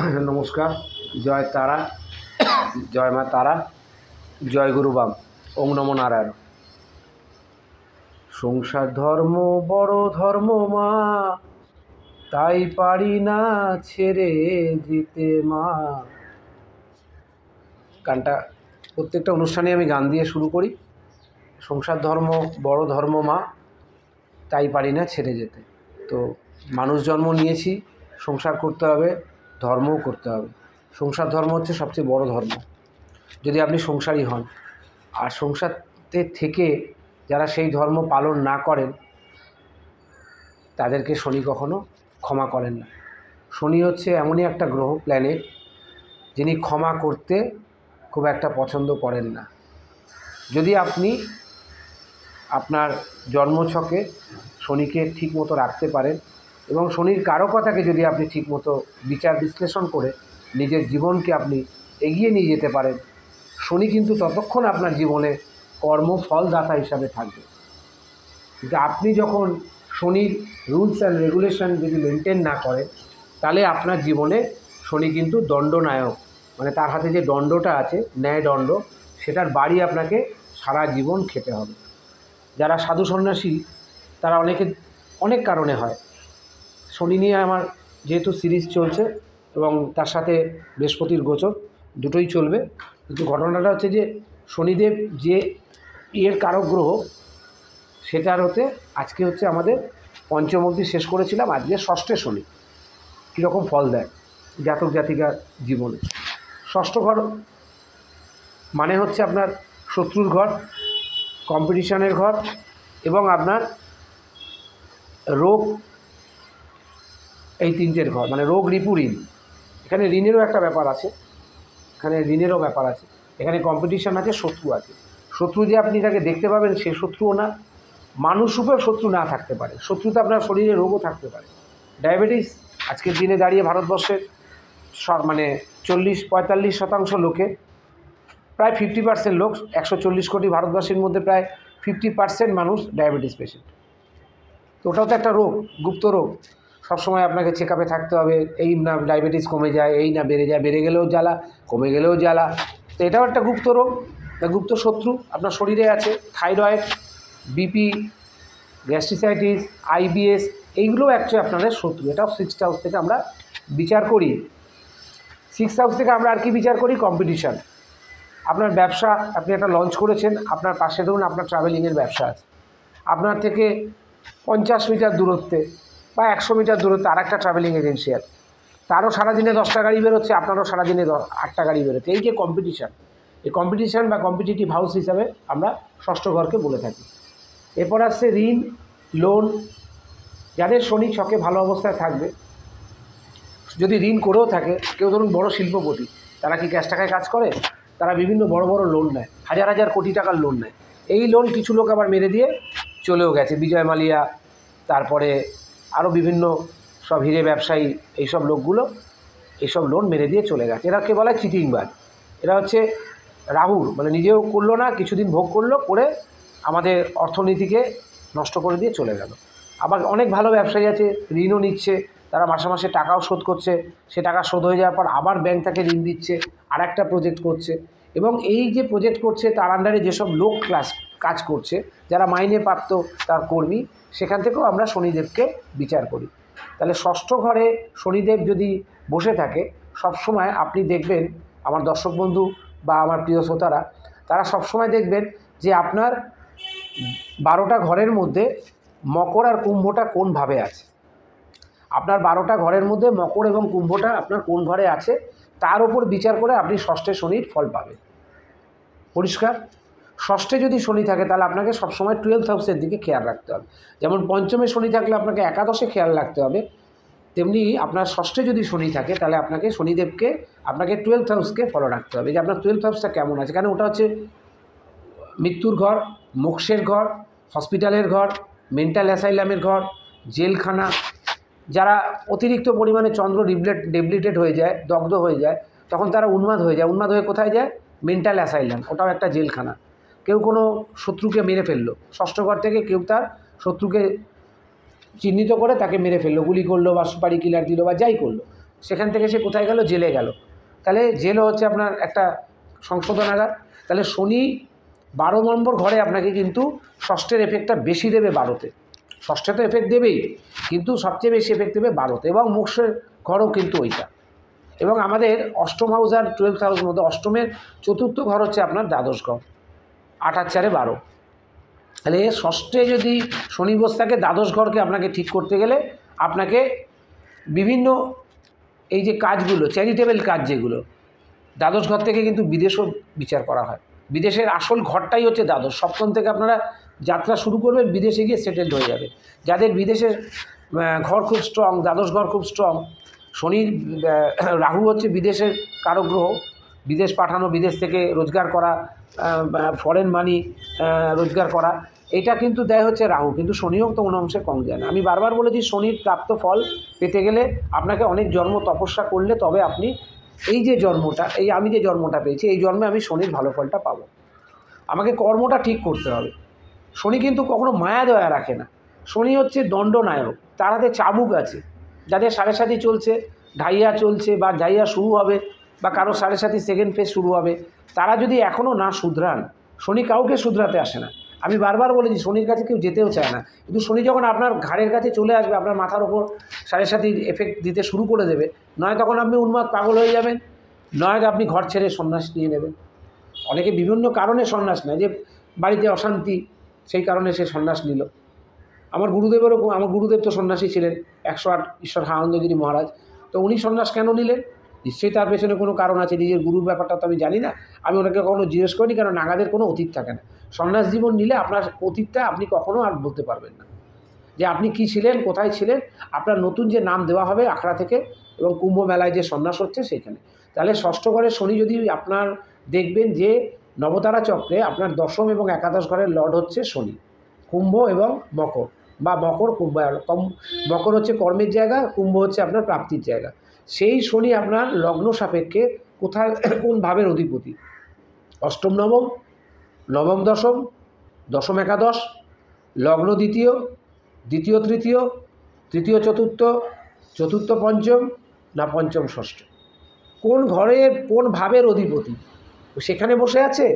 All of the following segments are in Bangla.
নমস্কার। জয় তারা, জয় মা তারা, জয় গুরু বাম, ওম নমো নারায়ণ। সংসার ধর্ম বড় ধর্ম মা, তাই পারি না ছেড়ে যেতে মা। গানটা প্রত্যেকটা অনুষ্ঠানে আমি গান দিয়ে শুরু করি। সংসার ধর্ম বড় ধর্ম মা, তাই পারি না ছেড়ে যেতে। তো মানুষ জন্ম নিয়েছি, সংসার করতে হবে, ধর্মও করতে হবে। সংসার ধর্ম হচ্ছে সবচেয়ে বড় ধর্ম। যদি আপনি সংসারী হন, আর সংসারে থেকে যারা সেই ধর্ম পালন না করেন, তাদেরকে শনি কখনো ক্ষমা করেন না। শনি হচ্ছে এমনই একটা গ্রহ, প্ল্যানেট, যিনি ক্ষমা করতে খুব একটা পছন্দ করেন না। যদি আপনি আপনার জন্মছকে শনিকে ঠিকমতো রাখতে পারেন এবং শনির কারকতাকে যদি আপনি ঠিকমতো বিচার বিশ্লেষণ করে নিজের জীবনকে আপনি এগিয়ে নিয়ে যেতে পারেন, শনি কিন্তু ততক্ষণ আপনার জীবনে কর্মফলদাতা হিসাবে থাকবে। কিন্তু আপনি যখন শনির রুলস অ্যান্ড রেগুলেশন যদি মেনটেন না করেন, তাহলে আপনার জীবনে শনি কিন্তু দণ্ডনায়ক, মানে তার হাতে যে দণ্ডটা আছে, ন্যায় দণ্ড, সেটার বাড়ি আপনাকে সারা জীবন খেতে হবে। যারা সাধু সন্ন্যাসী, তারা অনেক কারণে হয়। শনি নিয়ে আমার যেহেতু সিরিজ চলছে এবং তার সাথে বৃহস্পতির গোচর দুটোই চলবে, কিন্তু ঘটনাটা হচ্ছে যে শনিদেব যে কারক গ্রহ, সেটার আজকে হচ্ছে আমাদের পঞ্চম অবধি শেষ করেছিলাম, আজকে ষষ্ঠে শনি কীরকম ফল দেয় জাতক জাতিকার জীবনে। ষষ্ঠ ঘর মানে হচ্ছে আপনার শত্রুর ঘর, কম্পিটিশনের ঘর এবং আপনার রোগ, এই তিনটের ঘর, মানে রোগ, রিপু, ঋণ। এখানে ঋণেরও একটা ব্যাপার আছে, এখানে কম্পিটিশান আছে, শত্রু আছে। শত্রু যে আপনি তাকে দেখতে পাবেন সে শত্রুও না, মানুষরূপের শত্রু না থাকতে পারে। শত্রুতে আপনার শরীরে রোগও থাকতে পারে। ডায়াবেটিস আজকের দিনে দাঁড়িয়ে ভারতবর্ষের মানে 40-45% লোকে, প্রায় 50% লোক, 140 কোটি ভারতবাসীর মধ্যে প্রায় 50% মানুষ ডায়াবেটিস পেশেন্ট। তো ওটাও তো একটা রোগ, গুপ্ত রোগ। সবসময় আপনাকে চেক আপে থাকতে হবে, এই না ডায়াবেটিস কমে যায়, এই না বেড়ে যায়, বেড়ে গেলেও জ্বালা, কমে গেলেও জ্বালা। তো এটাও একটা গুপ্ত রোগ, গুপ্ত শত্রু আপনার শরীরে আছে। থাইরয়েড, বিপি, গ্যাস্ট্রিসাইটিস, আইবিএস, এইগুলোও অ্যাকচুয়ালি আপনাদের শত্রু। এটাও 6th হাউস থেকে আমরা বিচার করি। 6th হাউস থেকে আমরা আর কি বিচার করি? কম্পিটিশান। আপনার ব্যবসা, আপনি একটা লঞ্চ করেছেন, আপনার পাশে ধরুন আপনার ট্রাভেলিংয়ের ব্যবসা আছে, আপনার থেকে 50 মিটার দূরত্বে বা 100 মিটার দূরত্বে আরেকটা ট্রাভেলিং এজেন্সি আছে, তারও সারাদিনে 10টা গাড়ি বেরোচ্ছে, আপনারও সারাদিনে 8টা গাড়ি বেরোচ্ছে। এই যে কম্পিটিশান, এই কম্পিটিশান বা কম্পিটিটিভ হাউস হিসাবে আমরা ষষ্ঠ ঘরকে বলে থাকি। এরপর আসছে ঋণ, লোন। যাদের শনি ছকে ভালো অবস্থায় থাকবে, যদি ঋণ করেও থাকে, কেউ ধরুন বড় শিল্পপতি, তারা কি ক্যাশ টাকায় কাজ করে? তারা বিভিন্ন বড় বড় লোন নেয়, হাজার হাজার কোটি টাকার লোন নেয়। এই লোন কিছু লোক আবার মেরে দিয়ে চলেও গেছে, বিজয় মালিয়া, তারপরে আরও বিভিন্ন সব হিরে ব্যবসায়ী, এইসব লোকগুলো এইসব লোন মেরে দিয়ে চলে গেছে। এরা কে বলা হয়? চিটিংবাজ। এরা হচ্ছে রাহুর, মানে নিজেও করলো না, কিছুদিন ভোগ করলো, করে আমাদের অর্থনীতিকে নষ্ট করে দিয়ে চলে গেল। আবার অনেক ভালো ব্যবসায়ী আছে, ঋণও নিচ্ছে, তারা মাসে মাসে টাকাও শোধ করছে, সে টাকা শোধ হয়ে যাওয়ার পর আবার ব্যাংক তাকে ঋণ দিচ্ছে, আর একটা প্রজেক্ট করছে। এবং এই যে প্রজেক্ট করছে, তার আন্ডারে যেসব লোক কাজ করছে, যারা মাইনে প্রাপ্ত তার কর্মী, সেখান থেকেও আমরা শনিদেবকে বিচার করি। তাহলে ষষ্ঠ ঘরে শনিদেব যদি বসে থাকে, সবসময় আপনি দেখবেন, আমার দর্শক বন্ধু বা আমার প্রিয় শ্রোতারা, তারা সবসময় দেখবেন যে আপনার 12টা ঘরের মধ্যে মকর আর কুম্ভটা কোন ভাবে আছে। আপনার 12টা ঘরের মধ্যে মকর এবং কুম্ভটা আপনার কোন ঘরে আছে, তার উপর বিচার করে আপনি ষষ্ঠে শনির ফল পাবেন। পরিষ্কার? ষষ্ঠে যদি শনি থাকে, তাহলে আপনাকে সবসময় 12th হাউসের দিকে খেয়াল রাখতে হবে। যেমন পঞ্চমে শনি থাকলে আপনাকে একাদশে খেয়াল রাখতে হবে, তেমনি আপনার ষষ্ঠে যদি শনি থাকে, তাহলে আপনাকে শনিদেবকে, আপনাকে 12th হাউসকে ফলো রাখতে হবে, যে আপনার 12th হাউসটা কেমন আছে। কারণ ওটা হচ্ছে মৃত্যুর ঘর, মোক্ষের ঘর, হসপিটালের ঘর, মেন্টাল অ্যাসাইলামের ঘর, জেলখানা। যারা অতিরিক্ত পরিমাণে চন্দ্র ডেবলিটেড হয়ে যায়, দগ্ধ হয়ে যায়, তখন তারা উন্মাদ হয়ে যায়। উন্মাদ হয়ে কোথায় যায়? মেন্টাল অ্যাসাইলাম, ওটাও একটা জেলখানা। কেউ কোনো শত্রুকে মেরে ফেললো, ষষ্ঠ ঘর থেকে কেউ তার শত্রুকে চিহ্নিত করে তাকে মেরে ফেললো, গুলি করলো বা সুপারি কিলার দিল বা যাই করলো, সেখান থেকে সে কোথায় গেল? জেলে গেল। তাহলে জেলও হচ্ছে আপনার একটা সংশোধনাগার। তাহলে শনি 12 নম্বর ঘরে আপনাকে কিন্তু ষষ্ঠের এফেক্টটা বেশি দেবে 12তে। ষষ্ঠে তো এফেক্ট দেবেই, কিন্তু সবচেয়ে বেশি এফেক্ট দেবে 12তে, এবং মোক্ষের ঘরও কিন্তু ওইটা। এবং আমাদের অষ্টম হাউস আর 12th হাউসের মধ্যে অষ্টমের চতুর্থ ঘর হচ্ছে আপনার দ্বাদশ ঘর, 8 আর 4 12। তাহলে ষষ্ঠে যদি শনি বস থাকে, দ্বাদশ ঘরকে আপনাকে ঠিক করতে গেলে আপনাকে বিভিন্ন এই যে কাজগুলো, চ্যারিটেবল কাজ যেগুলো, দ্বাদশ ঘর থেকে কিন্তু বিদেশও বিচার করা হয়। বিদেশের আসল ঘরটাই হচ্ছে দ্বাদশ। সপ্তম থেকে আপনারা যাত্রা শুরু করবেন, বিদেশে গিয়ে সেটেলড হয়ে যাবে। যাদের বিদেশের ঘর খুব স্ট্রং, দ্বাদশ ঘর খুব স্ট্রং, শনির রাহু হচ্ছে বিদেশের কারক গ্রহ, বিদেশ পাঠানো, বিদেশ থেকে রোজগার করা, ফরেন মানি রোজগার করা, এটা কিন্তু দেয় হচ্ছে রাহু। কিন্তু শনিও তো কোনো অংশে কম দেয় না। আমি বারবার বলেছি, শনির প্রাপ্ত ফল পেতে গেলে আপনাকে অনেক জন্ম তপস্যা করলে তবে আপনি এই যে জন্মটা, এই আমি যে জন্মটা পেয়েছি, এই জন্মে আমি শনির ভালো ফলটা পাবো। আমাকে কর্মটা ঠিক করতে হবে। শনি কিন্তু কখনো মায়া দয়া রাখে না। শনি হচ্ছে দণ্ডনায়ক, তার হাতে চাবুক আছে। যাদের 7.5 চলছে, ঢাইয়া চলছে, বা ঢাইয়া শুরু হবে, বা কারো 7.5 সেকেন্ড ফেজ শুরু হবে, তারা যদি এখনও না শুধরান, শনি কাউকে শুধরাতে আসে না। আমি বারবার বলেছি, শনির কাছে কেউ যেতেও চায় না, কিন্তু শনি যখন আপনার ঘাড়ের কাছে চলে আসবে, আপনার মাথার ওপর 7.5 এফেক্ট দিতে শুরু করে দেবে, নয় তখন আপনি উন্মাদ পাগল হয়ে যাবেন, নয় আপনি ঘর ছেড়ে সন্ন্যাস নিয়ে নেবেন। অনেকে বিভিন্ন কারণে সন্ন্যাস নেয়, যে বাড়িতে অশান্তি, সেই কারণে সে সন্ন্যাস নিল। আমার গুরুদেব তো সন্ন্যাসী ছিলেন, 108 ঈশ্বর আনন্দগিরি মহারাজ। তো উনি সন্ন্যাস কেন নিলেন? নিশ্চয়ই তার পেছনে কোনো কারণ আছে। নিজের গুরুর ব্যাপারটা তো আমি জানি না, আমি ওনাকে কখনো জিজ্ঞেস করিনি, কারণ নাগাদের কোনো অতীত থাকে না। সন্ন্যাস জীবন নিলে আপনার অতীতটা আপনি কখনো আর বলতে পারবেন না, যে আপনি কী ছিলেন, কোথায় ছিলেন। আপনার নতুন যে নাম দেওয়া হবে আখড়া থেকে, এবং কুম্ভ মেলায় যে সন্ন্যাস হচ্ছে সেখানে। তাহলে ষষ্ঠ ঘরে শনি যদি আপনার দেখবেন যে নবতারা চক্রে আপনার দশম এবং একাদশ ঘরের লর্ড হচ্ছে শনি, কুম্ভ এবং মকর, বা মকর কুম্ভ। মকর হচ্ছে কর্মের জায়গা, কুম্ভ হচ্ছে আপনার প্রাপ্তির জায়গা। সেই শনি আপনার লগ্ন সাপেক্ষে কোথায় কোন ভাবের অধিপতি, অষ্টম নবম, নবম দশম, দশম একাদশ, লগ্ন দ্বিতীয়, দ্বিতীয় তৃতীয়, তৃতীয় চতুর্থ, চতুর্থ পঞ্চম, না পঞ্চম ষষ্ঠ, কোন ঘরের কোন ভাবের অধিপতি সেখানে বসে আছে,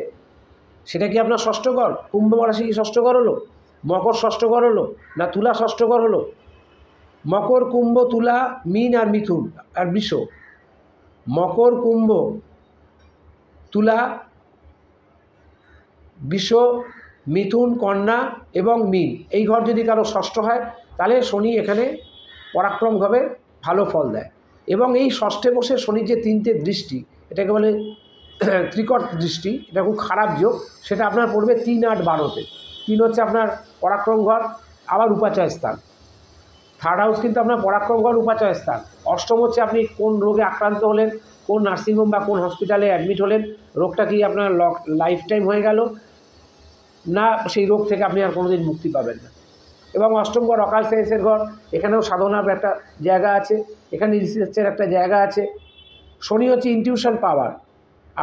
সেটা কি আপনার ষষ্ঠ ঘর? কুম্ভ রাশি কি ষষ্ঠ ঘর হলো? মকর ষষ্ঠ ঘর হলো, না তুলা ষষ্ঠ ঘর হলো? মকর, কুম্ভ, তুলা, মীন আর মিথুন আর বৃষ, মকর, কুম্ভ, তুলা, বৃষ, মিথুন, কন্যা এবং মীন, এই ঘর যদি কারো ষষ্ঠ হয়, তাহলে শনি এখানে পরাক্রমভাবে ভালো ফল দেয়। এবং এই ষষ্ঠে বসে শনির যে 3টে দৃষ্টি, এটাকে বলে ত্রিকট দৃষ্টি, এটা খুব খারাপ যোগ। সেটা আপনার পড়বে 3, 8, 12তে। 3 হচ্ছে আপনার পরাক্রম ঘর, আবার উপাচয় স্থান। থার্ড হাউস কিন্তু আপনার পরাক্রম ঘর, উপাচয় স্থান। অষ্টম হচ্ছে আপনি কোন রোগে আক্রান্ত হলেন, কোন নার্সিংহোম বা কোন হসপিটালে অ্যাডমিট হলেন, রোগটা কি আপনার লাইফ টাইম হয়ে গেল, না সেই রোগ থেকে আপনি আর কোনোদিন মুক্তি পাবেন না। এবং অষ্টম ঘর অকাল সায়েন্সের ঘর, এখানেও সাধনার একটা জায়গা আছে, এখানে রিসার্চের একটা জায়গা আছে। শনি হচ্ছে ইনটিউশন পাওয়ার।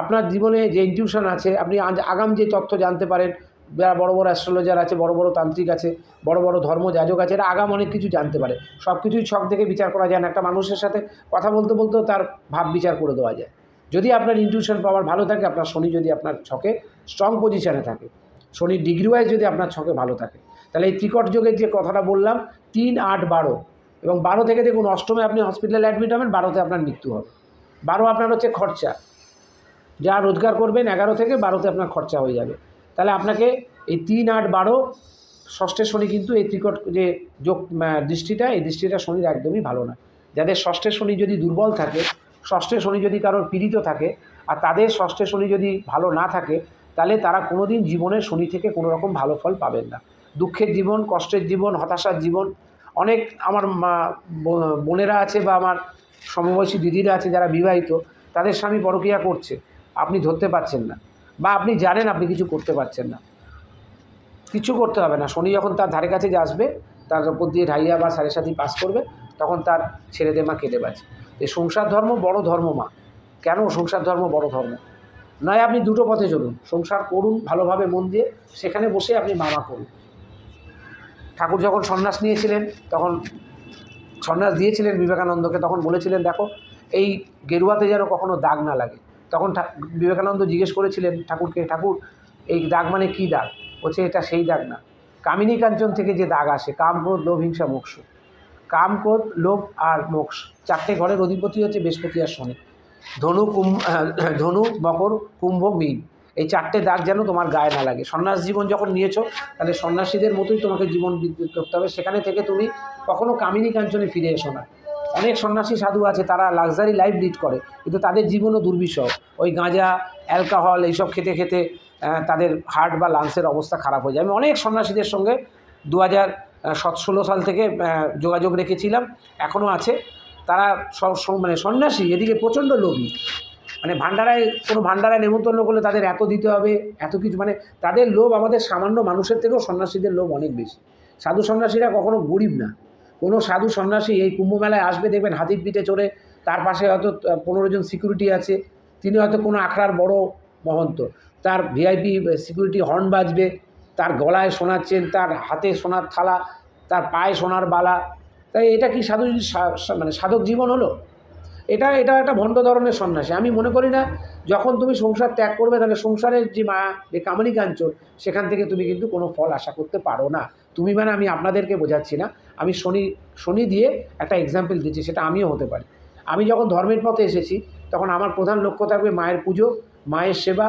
আপনার জীবনে যে ইনটিউশন আছে, আপনি আগাম যে তথ্য জানতে পারেন, যারা বড় বড় অ্যাস্ট্রোলজার আছে, বড় বড় তান্ত্রিক আছে, বড় বড় ধর্মযাজক আছে, এরা আগাম অনেক কিছু জানতে পারে। সব কিছুই ছক থেকে বিচার করা যায় না। একটা মানুষের সাথে কথা বলতে বলতেও তার ভাব বিচার করে দেওয়া যায়। যদি আপনার ইনটিউশন পাওয়ার ভালো থাকে, আপনার শনি যদি আপনার ছকে স্ট্রং পজিশানে থাকে, শনির ডিগ্রি ওয়াইজ যদি আপনার ছকে ভালো থাকে, তাহলে এই ত্রিকট যোগের যে কথাটা বললাম, 3, 8, 12, এবং 12 থেকে দেখুন অষ্টমে আপনি হসপিটালে অ্যাডমিট হবেন, 12তে আপনার মৃত্যু হবে। 12 আপনার হচ্ছে খরচা, যা রোজগার করবেন 11 থেকে 12তে আপনার খরচা হয়ে যাবে। তাহলে আপনাকে এই 3, 8, 12 ষষ্ঠের শনি কিন্তু এই ত্রিকট যে যোগ দৃষ্টিটা, এই দৃষ্টিটা শনির একদমই ভালো না। যাদের ষষ্ঠের শনি যদি দুর্বল থাকে, ষষ্ঠের শনি যদি কারোর পীড়িত থাকে, আর তাদের ষষ্ঠের শনি যদি ভালো না থাকে, তাহলে তারা কোনোদিন জীবনের শনি থেকে কোনো রকম ভালো ফল পাবেন না। দুঃখের জীবন, কষ্টের জীবন, হতাশার জীবন। অনেক আমার বোনেরা আছে বা আমার সমবয়সী দিদিরা আছে যারা বিবাহিত, তাদের স্বামী পরকীয়া করছে, আপনি ধরতে পারছেন না, বা আপনি জানেন আপনি কিছু করতে পারছেন না। কিছু করতে হবে না। শনি যখন তার ধারে কাছে যে আসবে, তার উপর দিয়ে ঢাইয়া বা 7.5 পাস করবে, তখন তার ছেড়ে দে মা কেটে বাঁচে। এই সংসার ধর্ম বড় ধর্ম মা। কেন সংসার ধর্ম বড় ধর্ম? নয় আপনি দুটো পথে চলুন, সংসার করুন ভালোভাবে মন দিয়ে, সেখানে বসে আপনি মামা করুন। ঠাকুর যখন সন্ন্যাস নিয়েছিলেন, তখন সন্ন্যাস দিয়েছিলেন বিবেকানন্দকে, তখন বলেছিলেন, দেখো এই গেরুয়াতে যেন কখনো দাগ না লাগে। তখন বিবেকানন্দ জিজ্ঞেস করেছিলেন ঠাকুরকে, ঠাকুর এই দাগ মানে কী দাগ? বলছে এটা সেই দাগ না, কামিনী কাঞ্চন থেকে যে দাগ আসে, কাম, ক্রোধ, লোভ, হিংসা, মোক্ষ। কাম, ক্রোধ, লোভ আর মোক্ষ, 4টে ঘরের অধিপতি হচ্ছে বৃহস্পতি আর শনি। ধনু, মকর, কুম্ভ, মীন, এই 4টে দাগ যেন তোমার গায়ে না লাগে। সন্ন্যাস জীবন যখন নিয়েছো, তাহলে সন্ন্যাসীদের মতোই তোমাকে জীবন বিদ্যুৎ করতে হবে। সেখানে থেকে তুমি কখনো কামিনী কাঞ্চনে ফিরে এসো না। অনেক সন্ন্যাসী সাধু আছে, তারা লাক্সারি লাইফ লিড করে, কিন্তু তাদের জীবনও দুর্বিষহ। ওই গাঁজা, অ্যালকোহল এইসব খেতে খেতে তাদের হার্ট বা লাংসের অবস্থা খারাপ হয়ে যায়। আমি অনেক সন্ন্যাসীদের সঙ্গে 2016 সাল থেকে যোগাযোগ রেখেছিলাম, এখনও আছে। তারা সব মানে সন্ন্যাসী, এদিকে প্রচণ্ড লোভী। মানে কোনো ভান্ডারায় নেমন্তন্ন করলে তাদের এত দিতে হবে, এত কিছু, মানে তাদের লোভ আমাদের সামান্য মানুষের থেকেও সন্ন্যাসীদের লোভ অনেক বেশি। সাধু সন্ন্যাসীরা কখনো গরিব না। কোনো সাধু সন্ন্যাসী এই কুম্ভ মেলায় আসবে, দেখবেন হাতির পিঠে চড়ে, তার পাশে হয়তো 15 জন সিকিউরিটি আছে, তিনি হয়তো কোনো আখড়ার বড় মহন্ত, তার ভিআইপি সিকিউরিটি হর্ন বাজবে, তার গলায় সোনার চেন, তার হাতে সোনার থালা, তার পায়ে সোনার বালা। তাই এটা কি সাধু মানে সাধক জীবন হলো? এটা একটা ভণ্ড ধরনের সন্ন্যাসী। আমি মনে করি না, যখন তুমি সংসার ত্যাগ করবে, তাহলে সংসারের যে মায়া, যে কামানি কাঞ্চন, সেখান থেকে তুমি কিন্তু কোনো ফল আশা করতে পারো না। তুমি মানে আমি আপনাদেরকে বোঝাচ্ছি না, আমি শনি দিয়ে একটা এক্সাম্পল দিচ্ছি, সেটা আমিও হতে পারি। আমি যখন ধর্মের পথে এসেছি, তখন আমার প্রধান লক্ষ্য থাকবে মায়ের পুজো, মায়ের সেবা।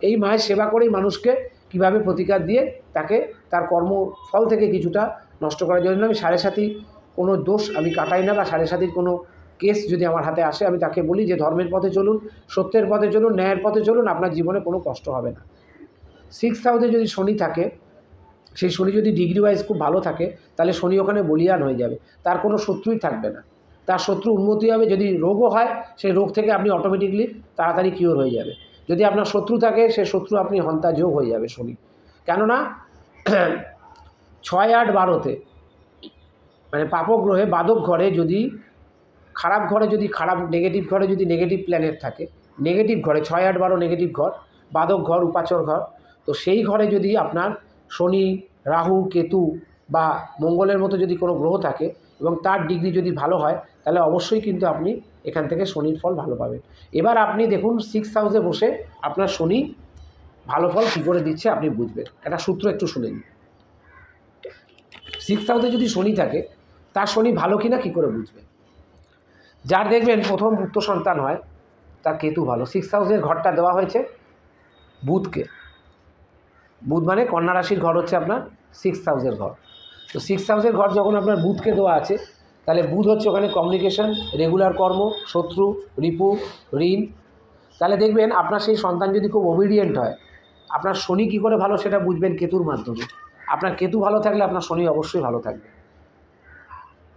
এই মায়ের সেবা করেই মানুষকে কীভাবে প্রতিকার দিয়ে তাকে তার কর্মফল থেকে কিছুটা নষ্ট করার জন্য আমি সাড়ে সাথী কোনো দোষ আমি কাটাই না, বা সাড়ে সাথীর কোনো কেস যদি আমার হাতে আসে, আমি তাকে বলি যে ধর্মের পথে চলুন, সত্যের পথে চলুন, ন্যায়ের পথে চলুন, আপনার জীবনে কোনো কষ্ট হবে না। 6th হাউসে যদি শনি থাকে, সেই শনি যদি ডিগ্রি ওয়াইজ খুব ভালো থাকে, তাহলে শনি ওখানে বলিয়ান হয়ে যাবে, তার কোনো শত্রুই থাকবে না, তার শত্রু উন্নতি হবে। যদি রোগও হয়, সেই রোগ থেকে আপনি অটোমেটিকলি তাড়াতাড়ি কিওর হয়ে যাবে। যদি আপনার শত্রু থাকে, সে শত্রু আপনি হন্তা যোগ হয়ে যাবে শনি। কেননা 6, 8, 12তে মানে পাপগ্রহে বাদক ঘরে যদি খারাপ ঘরে, যদি খারাপ নেগেটিভ ঘরে যদি নেগেটিভ প্ল্যানেট থাকে, নেগেটিভ ঘরে 6, 8, 12 নেগেটিভ ঘর, বাদক ঘর, উপাচর ঘর, তো সেই ঘরে যদি আপনার শনি, রাহু, কেতু বা মঙ্গলের মতো যদি কোনো গ্রহ থাকে এবং তার ডিগ্রি যদি ভালো হয়, তাহলে অবশ্যই কিন্তু আপনি এখান থেকে শনির ফল ভালো পাবেন। এবার আপনি দেখুন 6th হাউসে বসে আপনার শনি ভালো ফল কী করে দিচ্ছে আপনি বুঝবেন। একটা সূত্র একটু শুনে নিন। 6th হাউসে যদি শনি থাকে, তার শনি ভালো কিনা কী করে বুঝবেন? যার দেখবেন প্রথম পুত্র সন্তান হয়, তার কেতু ভালো। 6th হাউসের ঘরটা দেওয়া হয়েছে বুধকে। বুধ মানে কন্যা রাশির ঘর হচ্ছে আপনার 6th হাউসের ঘর। তো 6th হাউসের ঘর যখন আপনার বুধকে দেওয়া আছে, তাহলে বুধ হচ্ছে ওখানে কমিউনিকেশন, রেগুলার কর্ম, শত্রু, রিপু, ঋণ। তাহলে দেখবেন আপনার সেই সন্তান যদি খুব ওবিডিয়েন্ট হয়, আপনার শনি কী করে ভালো সেটা বুঝবেন কেতুর মাধ্যমে। আপনার কেতু ভালো থাকলে আপনার শনি অবশ্যই ভালো থাকবে।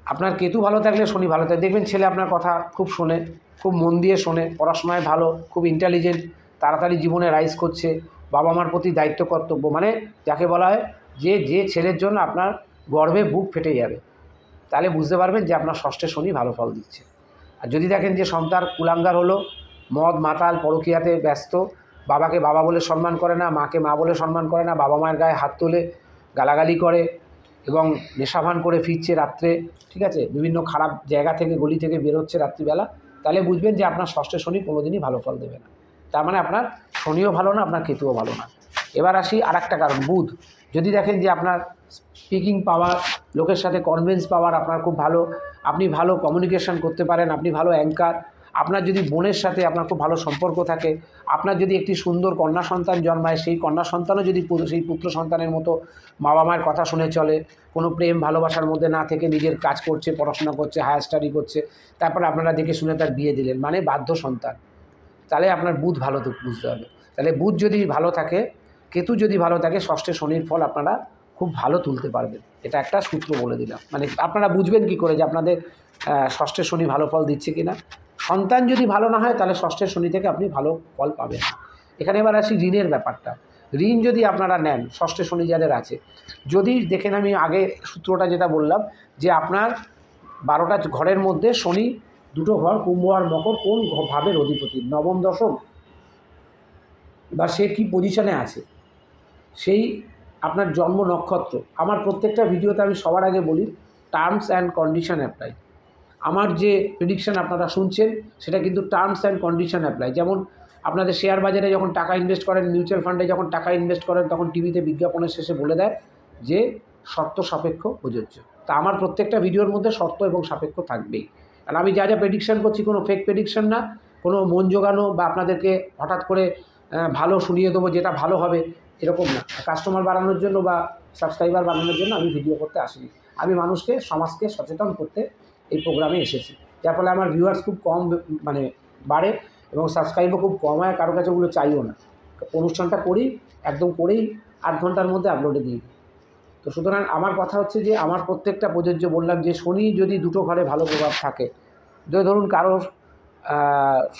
আপনার কেতু ভালো থাকলে শনি ভালো থাকে। দেখবেন ছেলে আপনার কথা খুব শোনে, খুব মন দিয়ে শোনে, পড়াশোনায় ভালো, খুব ইন্টেলিজেন্ট, তাড়াতাড়ি জীবনে রাইজ করছে, বাবা মার প্রতি দায়িত্ব কর্তব্য, মানে যাকে বলা হয় যে ছেলের জন্য আপনার গর্বে বুক ফেটে যাবে, তাহলে বুঝতে পারবেন যে আপনার ষষ্ঠে শনি ভালো ফল দিচ্ছে। আর যদি দেখেন যে সন্তান কুলাঙ্গার হলো, মদ, মাতাল, পরকীয়াতে ব্যস্ত, বাবাকে বাবা বলে সম্মান করে না, মাকে মা বলে সম্মান করে না, বাবা মায়ের গায়ে হাত তোলে, গালাগালি করে এবং নেশাভান করে ফিরছে রাত্রে, ঠিক আছে, বিভিন্ন খারাপ জায়গা থেকে, গলি থেকে বেরোচ্ছে রাত্রিবেলা, তাহলে বুঝবেন যে আপনার ষষ্ঠে শনি কোনোদিনই ভালো ফল দেবে না। তার মানে আপনার শনিও ভালো না, আপনার কেতুও ভালো না। এবার আসি আর একটা কারণ, বুধ। যদি দেখেন যে আপনার স্পিকিং পাওয়ার, লোকের সাথে কনভিন্স পাওয়ার আপনার খুব ভালো, আপনি ভালো কমিউনিকেশন করতে পারেন, আপনি ভালো অ্যাঙ্কার, আপনার যদি বোনের সাথে আপনার খুব ভালো সম্পর্ক থাকে, আপনার যদি একটি সুন্দর কন্যা সন্তান জন্মায়, সেই কন্যা সন্তানও যদি সেই পুত্র সন্তানের মতো বাবা মায়ের কথা শুনে চলে, কোনো প্রেম ভালোবাসার মধ্যে না থেকে নিজের কাজ করছে, পড়াশোনা করছে, হায়ার স্টাডি করছে, তারপরে আপনারা দেখে শুনে তার বিয়ে দিলেন, মানে বাধ্য সন্তান, তাহলে আপনার বুধ ভালো তো বুঝতে হবে। তাহলে বুধ যদি ভালো থাকে, কেতু যদি ভালো থাকে, ষষ্ঠে শনির ফল আপনারা খুব ভালো তুলতে পারবেন। এটা একটা সূত্র বলে দিলাম। মানে আপনারা বুঝবেন কি করে যে আপনাদের ষষ্ঠে শনি ভালো ফল দিচ্ছে কিনা। সন্তান যদি ভালো না হয়, তাহলে ষষ্ঠের শনি থেকে আপনি ভালো ফল পাবেন না। এখানে এবার আসি ঋণের ব্যাপারটা। ঋণ যদি আপনারা নেন, ষষ্ঠে শনি যাদের আছে, যদি দেখেন, আমি আগে সূত্রটা যেটা বললাম যে আপনার 12টা ঘরের মধ্যে শনি, 2টো ঘর কুম্ভ আর মকর কোন ভাবের অধিপতি, নবম, দশম, বা সে কী পজিশনে আছে, সেই আপনার জন্ম নক্ষত্র। আমার প্রত্যেকটা ভিডিওতে আমি সবার আগে বলি টার্মস অ্যান্ড কন্ডিশন অ্যাপ্লাই। আমার যে প্রেডিকশান আপনারা শুনছেন সেটা কিন্তু টার্মস অ্যান্ড কন্ডিশন অ্যাপ্লাই। যেমন আপনাদের শেয়ার বাজারে যখন টাকা ইনভেস্ট করেন, মিউচুয়াল ফান্ডে যখন টাকা ইনভেস্ট করেন, তখন টিভিতে বিজ্ঞাপনের শেষে বলে দেয় যে শর্ত সাপেক্ষ প্রযোজ্য। তা আমার প্রত্যেকটা ভিডিওর মধ্যে শর্ত এবং সাপেক্ষ থাকবেই। আর আমি যা যা প্রেডিকশান করছি কোনো ফেক প্রেডিকশান না, কোনো মন জোগানো বা আপনাদেরকে হঠাৎ করে ভালো শুনিয়ে দেবো যেটা ভালো হবে এরকম না। কাস্টমার বাড়ানোর জন্য বা সাবস্ক্রাইবার বাড়ানোর জন্য আমি ভিডিও করতে আসিনি। আমি মানুষকে, সমাজকে সচেতন করতে এই প্রোগ্রামে এসেছি, যার ফলে আমার ভিউয়ার্স খুব কম বাড়ে এবং সাবস্ক্রাইবও খুব কম হয়। কারো কাছে ওগুলো চাইও না। অনুষ্ঠানটা করি, একদম করেই 8 ঘন্টার মধ্যে আপলোডে দিই। তো সুতরাং আমার কথা হচ্ছে যে আমার প্রত্যেকটা প্রযোজ্য। বললাম যে শনি যদি দুটো ঘরে ভালো প্রভাব থাকে, ধরুন কারোর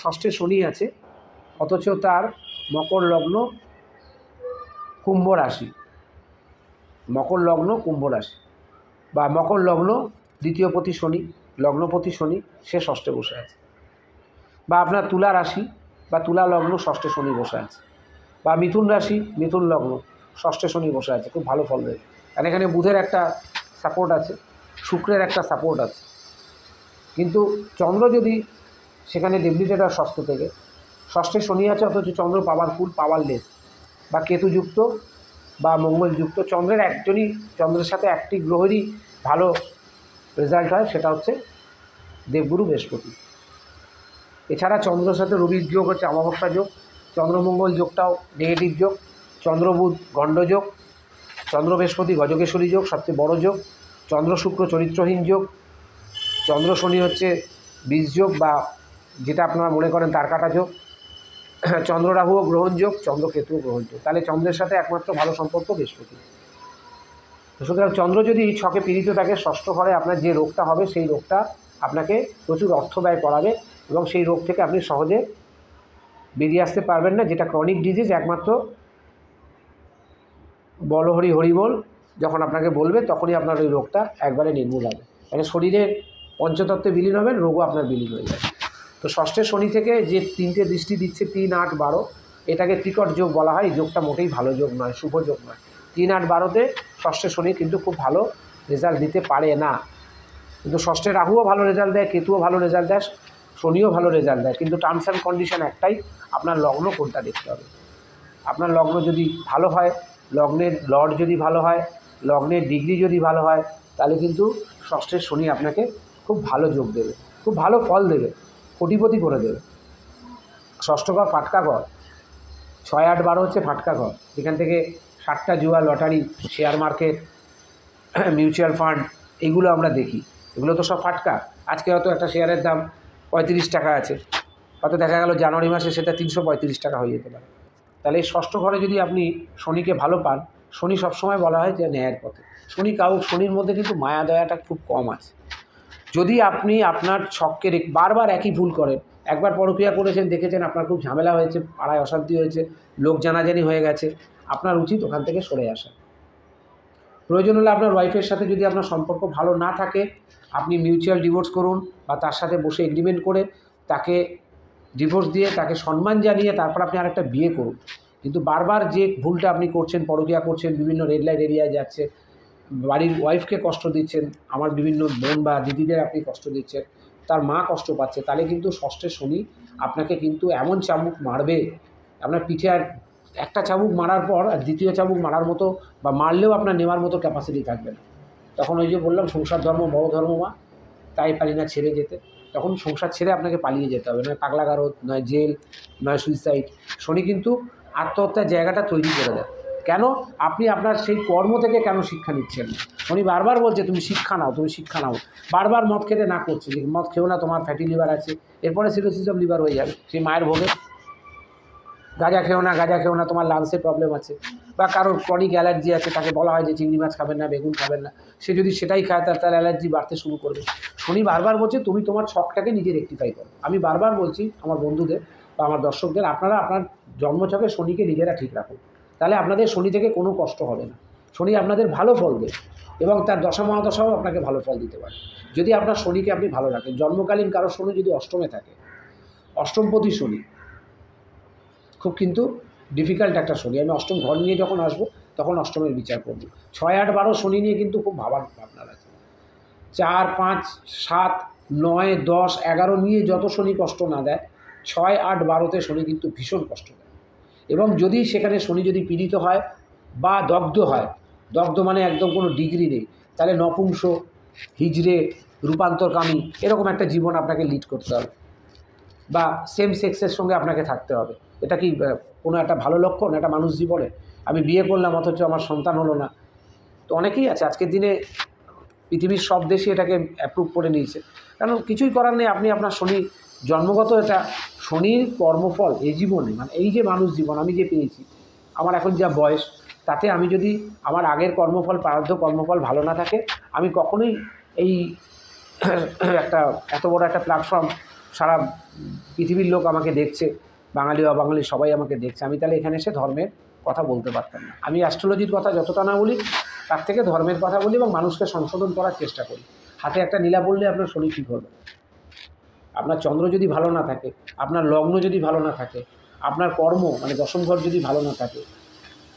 ষষ্ঠে শনি আছে অথচ তার মকর লগ্ন কুম্ভ রাশি, মকর লগ্ন কুম্ভ রাশি, বা মকর লগ্ন দ্বিতীয়পতি শনি, লগ্নপতি শনি, সে ষষ্ঠে বসে আছে, বা আপনার তুলা রাশি বা তুলা লগ্ন ষষ্ঠে শনি বসে আছে, বা মিথুন রাশি মিথুন লগ্ন ষষ্ঠে শনি বসে আছে, খুব ভালো ফল দেবে। কারণ এখানে বুধের একটা সাপোর্ট আছে, শুক্রের একটা সাপোর্ট আছে। কিন্তু চন্দ্র যদি সেখানে ডেবিলিটেড হয় ষষ্ঠ থেকে, ষষ্ঠে শনি আছে অথচ চন্দ্র পাওয়ারফুল, পাওয়ারলেস, বা কেতুযুক্ত বা মঙ্গলযুক্ত, চন্দ্রের একজনই, চন্দ্রের সাথে একটি গ্রহেরই ভালো রেজাল্ট হয়, সেটা হচ্ছে দেবগুরু বৃহস্পতি। এছাড়া চন্দ্রের সাথে রবির যোগ হচ্ছে অমাবস্যা যোগ, চন্দ্রমঙ্গল যোগটাও নেগেটিভ যোগ, চন্দ্রবুধ গণ্ডযোগ, চন্দ্র বৃহস্পতি গজকেশ্বরী যোগ সবচেয়ে বড় যোগ, চন্দ্র শুক্র চরিত্রহীন যোগ, চন্দ্র শনি হচ্ছে বীজ যোগ বা যেটা আপনারা মনে করেন তার কাটা যোগ, চন্দ্র রাহুও গ্রহণ যোগ, চন্দ্র কেতুও গ্রহণ যোগ। তাহলে চন্দ্রের সাথে একমাত্র ভালো সম্পর্ক বৃহস্পতি। সুতরাং চন্দ্র যদি ছকে পীড়িত থাকে, ষষ্ঠ ঘরে আপনার যে রোগটা হবে সেই রোগটা আপনাকে প্রচুর অর্থ ব্যয় করাবে এবং সেই রোগ থেকে আপনি সহজে বেরিয়ে আসতে পারবেন না, যেটা ক্রনিক ডিজিজ। একমাত্র বল হরি হরি বল যখন আপনাকে বলবে তখনই আপনার ওই রোগটা একবারে নির্মূল হবে। মানে শরীরের পঞ্চতত্ত্বে বিলীন হবেন, রোগও আপনার বিলীন হয়ে যাবে। তো ষষ্ঠের শনি থেকে যে 3টে দৃষ্টি দিচ্ছে, 3, 8, 12, এটাকে ত্রিকট যোগ বলা হয়। এই যোগটা মোটেই ভালো যোগ নয়, শুভ যোগ নয়। 3, 8, 12তে ষষ্ঠের শনি কিন্তু খুব ভালো রেজাল্ট দিতে পারে না। কিন্তু ষষ্ঠে রাহুও ভালো রেজাল্ট দেয়, কেতুও ভালো রেজাল্ট দেয়, শনিও ভালো রেজাল্ট দেয়। কিন্তু টার্মস অ্যান্ড কন্ডিশন একটাই, আপনার লগ্ন কোনটা দেখতে হবে। আপনার লগ্ন যদি ভালো হয়, লগ্নের লর্ড যদি ভালো হয়, লগ্নের ডিগ্রি যদি ভালো হয়, তাহলে কিন্তু ষষ্ঠের শনি আপনাকে খুব ভালো যোগ দেবে, খুব ভালো ফল দেবে, কোটিপতি করে দেবে। ষষ্ঠ ঘর ফাটকা ঘর, 6, 8, 12 হচ্ছে ফাটকা ঘর, যেখান থেকে 7টা জুয়া, lottery, share market, mutual fund, এগুলো আমরা দেখি। এগুলো তো সব ফাটকা। আজকে হয়তো একটা শেয়ারের দাম 35 টাকা আছে, হয়তো দেখা গেল জানুয়ারি মাসে সেটা 335 টাকা হয়ে যেতে পারে। তাহলে এই ষষ্ঠ ঘরে যদি আপনি শনিকে ভালো পান, শনি সবসময় বলা হয় যে ন্যায়ের পথে। শনির মধ্যে কিন্তু মায়া দয়াটা খুব কম আছে। যদি আপনি আপনার ছককে বারবার একই ভুল করেন, একবার পরক্রিয়া করেছেন, দেখেছেন আপনার খুব ঝামেলা হয়েছে, পাড়ায় অশান্তি হয়েছে, লোক জানাজানি হয়ে গেছে, আপনার উচিত ওখান থেকে সরে আসা। প্রয়োজন হলে আপনার ওয়াইফের সাথে যদি আপনার সম্পর্ক ভালো না থাকে, আপনি মিউচুয়াল ডিভোর্স করুন বা তার সাথে বসে এগ্রিমেন্ট করে তাকে ডিভোর্স দিয়ে তাকে সম্মান জানিয়ে তারপর আপনি আরেকটা বিয়ে করুন। কিন্তু বারবার যে ভুলটা আপনি করছেন, পরক্রিয়া করছেন, বিভিন্ন রেড লাইট এরিয়ায় যাচ্ছে, বাড়ির ওয়াইফকে কষ্ট দিচ্ছেন, আমার বিভিন্ন বোন বা দিদিদের আপনি কষ্ট দিচ্ছেন, তার মা কষ্ট পাচ্ছে, তাহলে কিন্তু ষষ্ঠের শনি আপনাকে কিন্তু এমন চাবুক মারবে, আপনার পিঠে আর একটা চাবুক মারার পর আর দ্বিতীয় চাবুক মারার মতো বা মারলেও আপনার নেওয়ার মতো ক্যাপাসিটি থাকবে না। তখন ওই যে বললাম সংসার ধর্ম বড় ধর্ম মা, তাই পারি না ছেড়ে যেতে, তখন সংসার ছেড়ে আপনাকে পালিয়ে যেতে হবে, নয় পাগলাগারদ, নয় জেল, নয় সুইসাইড। শনি কিন্তু আত্মহত্যার জায়গাটা তৈরি করে দেয়। কেন? আপনি আপনার সেই কর্ম থেকে কেন শিক্ষা নিচ্ছেন? শনি বারবার বলছে তুমি শিক্ষা নাও, তুমি শিক্ষা নাও। বারবার মদ খেতে না করছে যে মদ খেও না, তোমার ফ্যাটি লিভার আছে, এরপরে সিরোসিস অফ লিভার হয়ে যাবে সেই মায়ের ভোগে। গাঁজা খেও না, গাঁজা খেও না, তোমার লাংসের প্রবলেম আছে। বা কারোর ক্রনিক অ্যালার্জি আছে, তাকে বলা হয় যে চিংড়ি মাছ খাবেন না, বেগুন খাবেন না, সে যদি সেটাই খায় তার অ্যালার্জি বাড়তে শুরু করবে। শনি বারবার বলছে তুমি তোমার ছকটাকে নিজে রেকটিফাই করো। আমি বারবার বলছি আমার বন্ধুদের বা আমার দর্শকদের, আপনারা আপনার জন্মছকে শনিকে নিজেরা ঠিক রাখুন, তাহলে আপনাদের শনি থেকে কোনো কষ্ট হবে না। শনি আপনাদের ভালো ফল দেবে এবং তার দশা মহাদশাও আপনাকে ভালো ফল দিতে পারে যদি আপনার শনিকে আপনি ভালো রাখেন। জন্মকালীন কারো শনি যদি অষ্টমে থাকে, অষ্টমপতি শনি খুব কিন্তু ডিফিকাল্ট একটা শনি। আমি অষ্টম ঘর নিয়ে যখন আসবো তখন অষ্টমের বিচার করব। 6, 8, 12 শনি নিয়ে কিন্তু খুব ভাবনার আছে। 4, 5, 7 9, 10, 11 নিয়ে যত শনি কষ্ট না দেয়, 6, 8, 12তে শনি কিন্তু ভীষণ কষ্ট দেয়। এবং যদি সেখানে শনি যদি পীড়িত হয় বা দগ্ধ হয়, দগ্ধ মানে একদম কোনো ডিগ্রি নেই, তাহলে নপুংস, হিজড়ে, রূপান্তরকামী এরকম একটা জীবন আপনাকে লিড করতে হবে, বা সেম সেক্সের সঙ্গে আপনাকে থাকতে হবে। এটা কি কোনো একটা ভালো লক্ষণ একটা মানুষ জীবনে? আমি বিয়ে করলাম অথচ আমার সন্তান হলো না। তো অনেকেই আছে আজকের দিনে, পৃথিবীর সব দেশই এটাকে অ্যাপ্রুভ করে নিয়েছে। কারণ কিছুই করার নেই, আপনি আপনার শনি জন্মগত, এটা শনির কর্মফল এই জীবনে, মানে এই যে মানুষ জীবন আমি যে পেয়েছি, আমার এখন যা বয়স, তাতে আমি যদি আমার আগের কর্মফল, প্রারব্ধ কর্মফল ভালো না থাকে, আমি কখনোই এই একটা এত বড় একটা প্ল্যাটফর্ম, সারা পৃথিবীর লোক আমাকে দেখছে, বাঙালি অবাঙালি সবাই আমাকে দেখছে, আমি তাহলে এখানে এসে ধর্মের কথা বলতে পারতাম না। আমি অ্যাস্ট্রোলজির কথা যতটা না বলি, তার থেকে ধর্মের কথা বলি এবং মানুষকে সংশোধন করার চেষ্টা করি। হাতে একটা নীলা বললে আপনার শনি ঠিক হবে। আপনার চন্দ্র যদি ভালো না থাকে, আপনার লগ্ন যদি ভালো না থাকে, আপনার কর্ম মানে দশম ঘর যদি ভালো না থাকে,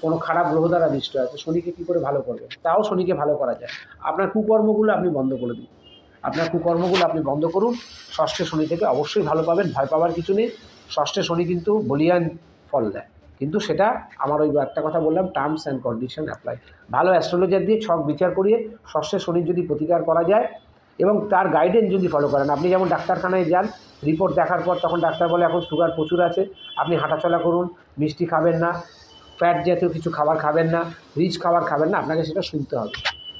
কোনো খারাপ গ্রহ দ্বারা দৃষ্ট আছে, শনিকে কী করে ভালো করবে? তাও শনিকে ভালো করা যায়। আপনার কুকর্মগুলো আপনি বন্ধ করে দিন, আপনার কুকর্মগুলো আপনি বন্ধ করুন। ষষ্ঠে শনি থেকে অবশ্যই ভালো পাবেন, ভয় পাওয়ার কিছু নেই। ষষ্ঠে শনি কিন্তু বলিয়ান ফল দেয়, কিন্তু সেটা আমার ওই একটা কথা বললাম, টার্মস অ্যান্ড কন্ডিশন অ্যাপ্লাই। ভালো অ্যাস্ট্রোলজার দিয়ে ছক বিচার করিয়ে ষষ্ঠে শনির যদি প্রতিকার করা যায় এবং তার গাইডেন্স যদি ফলো করেন, আপনি যেমন ডাক্তারখানায় যান, রিপোর্ট দেখার পর তখন ডাক্তার বলে এখন সুগার প্রচুর আছে, আপনি হাঁটাচলা করুন, মিষ্টি খাবেন না, ফ্যাট জাতীয় কিছু খাবার খাবেন না, রিচ খাবার খাবেন না, আপনাকে সেটা শুনতে হবে।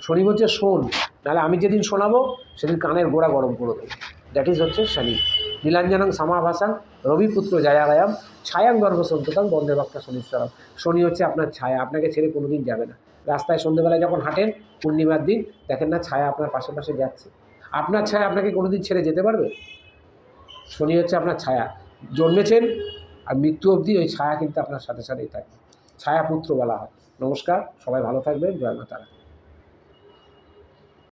শনি হচ্ছে শোন, নাহলে আমি যেদিন শোনাবো সেদিন কানের গোড়া গরম করে দেবো। দ্যাট ইজ হচ্ছে শনি। নীলাঞ্জনং সমাভাসাং রবিপুত্র জায়াগায়াম ছায়াং গর্ভসন্ততাং বন্দে ভক্তা শনিশ্বরম। শনি হচ্ছে আপনার ছায়া, আপনাকে ছেড়ে কোনো দিন যাবে না। রাস্তায় সন্ধ্যেবেলায় যখন হাঁটেন, পূর্ণিমার দিন দেখেন না ছায়া আপনার পাশে পাশে যাচ্ছে, আপনার ছায়া আপনাকে কোনো দিন ছেড়ে যেতে পারবে? শনি হচ্ছে আপনার ছায়া, জন্মেছেন আর মৃত্যু অবধি ওই ছায়া কিন্তু আপনার সাথে সাথেই থাকে, ছায়াপুত্র বলা হয়। নমস্কার, সবাই ভালো থাকবেন, জয় মা তারা।